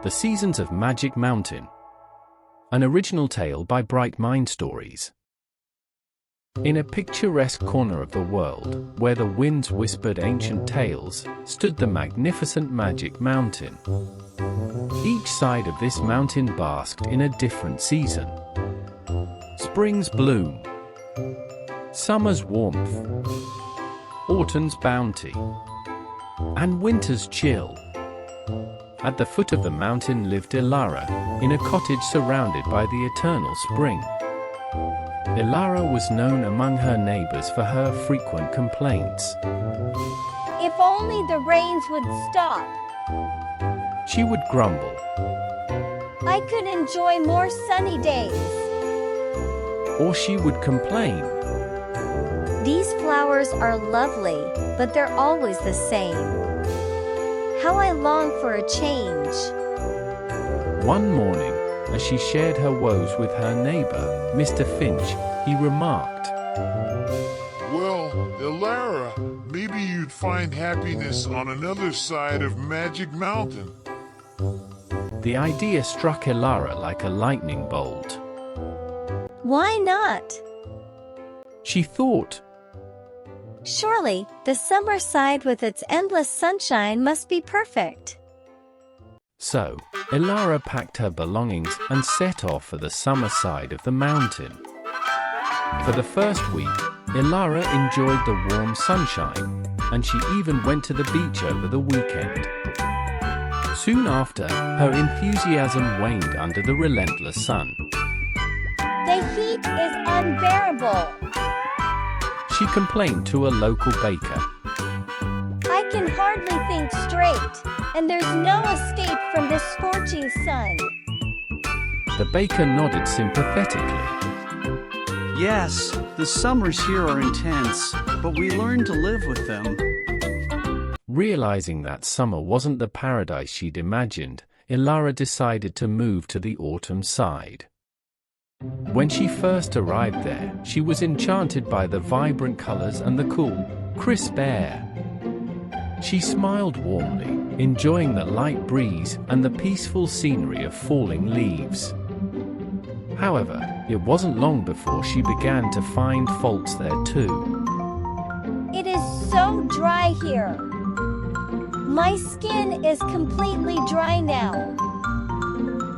The Seasons of Magic Mountain. An original tale by BrightMind Stories. In a picturesque corner of the world, where the winds whispered ancient tales, stood the magnificent Magic Mountain. Each side of this mountain basked in a different season. Spring's bloom, summer's warmth, autumn's bounty, and winter's chill. At the foot of the mountain lived Elara, in a cottage surrounded by the eternal spring. Elara was known among her neighbors for her frequent complaints. If only the rains would stop. She would grumble. I could enjoy more sunny days. Or she would complain. These flowers are lovely, but they're always the same. How I long for a change. One morning, as she shared her woes with her neighbor, Mr. Finch, he remarked, "Well, Elara, maybe you'd find happiness on another side of Magic Mountain." The idea struck Elara like a lightning bolt. Why not? She thought, surely, the summer side with its endless sunshine must be perfect. So, Elara packed her belongings and set off for the summer side of the mountain. For the first week, Elara enjoyed the warm sunshine, and she even went to the beach over the weekend. Soon after, her enthusiasm waned under the relentless sun. The heat is unbearable. She complained to a local baker. I can hardly think straight, and there's no escape from this scorching sun. The baker nodded sympathetically. Yes, the summers here are intense, but we learn to live with them. Realizing that summer wasn't the paradise she'd imagined, Elara decided to move to the autumn side. When she first arrived there, she was enchanted by the vibrant colors and the cool, crisp air. She smiled warmly, enjoying the light breeze and the peaceful scenery of falling leaves. However, it wasn't long before she began to find faults there too. It is so dry here. My skin is completely dry now.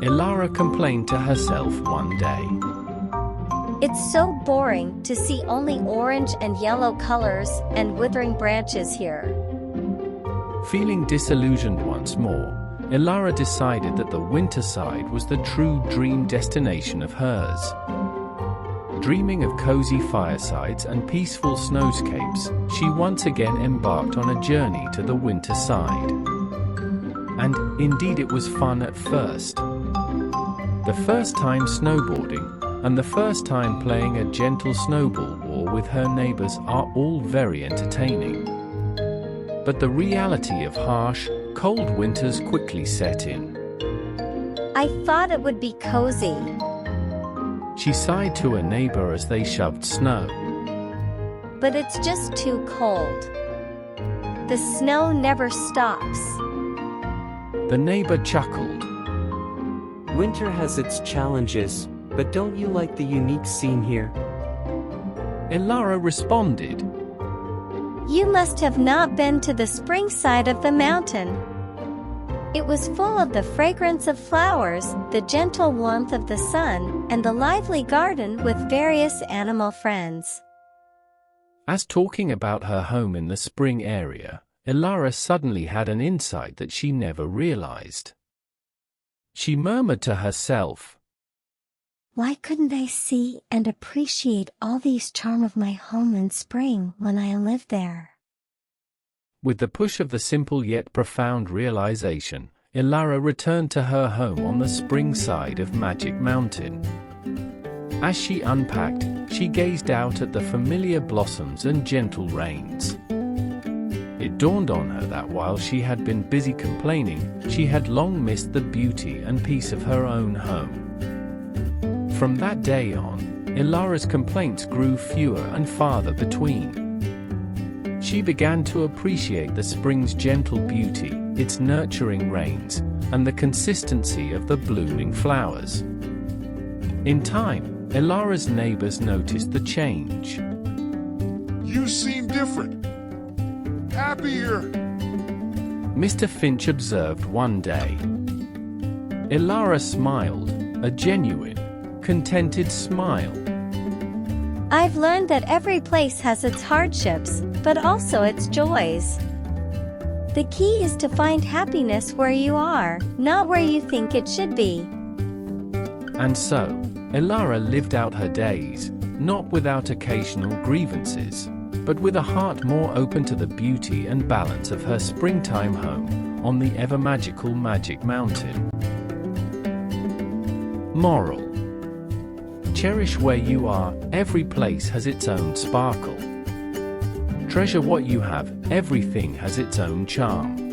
Elara complained to herself one day. It's so boring to see only orange and yellow colors and withering branches here. Feeling disillusioned once more, Elara decided that the winter side was the true dream destination of hers. Dreaming of cozy firesides and peaceful snowscapes, she once again embarked on a journey to the winter side. And, indeed, it was fun at first. The first time snowboarding, and the first time playing a gentle snowball war with her neighbors are all very entertaining. But the reality of harsh, cold winters quickly set in. I thought it would be cozy. She sighed to a neighbor as they shoved snow. But it's just too cold. The snow never stops. The neighbor chuckled. Winter has its challenges, but don't you like the unique scene here? Elara responded. You must have not been to the spring side of the mountain. It was full of the fragrance of flowers, the gentle warmth of the sun, and the lively garden with various animal friends. As talking about her home in the spring area, Elara suddenly had an insight that she never realized. She murmured to herself, Why couldn't I see and appreciate all these charm of my home in spring when I lived there? With the push of the simple yet profound realization, Elara returned to her home on the spring side of Magic Mountain. As she unpacked, she gazed out at the familiar blossoms and gentle rains. It dawned on her that while she had been busy complaining, she had long missed the beauty and peace of her own home. From that day on, Elara's complaints grew fewer and farther between. She began to appreciate the spring's gentle beauty, its nurturing rains, and the consistency of the blooming flowers. In time, Elara's neighbors noticed the change. You seem different. Happier. Mr. Finch observed one day. Elara smiled, a genuine, contented smile. I've learned that every place has its hardships, but also its joys. The key is to find happiness where you are, not where you think it should be. And so, Elara lived out her days, not without occasional grievances, but with a heart more open to the beauty and balance of her springtime home on the ever-magical Magic Mountain. Moral: cherish where you are, every place has its own sparkle. Treasure what you have, everything has its own charm.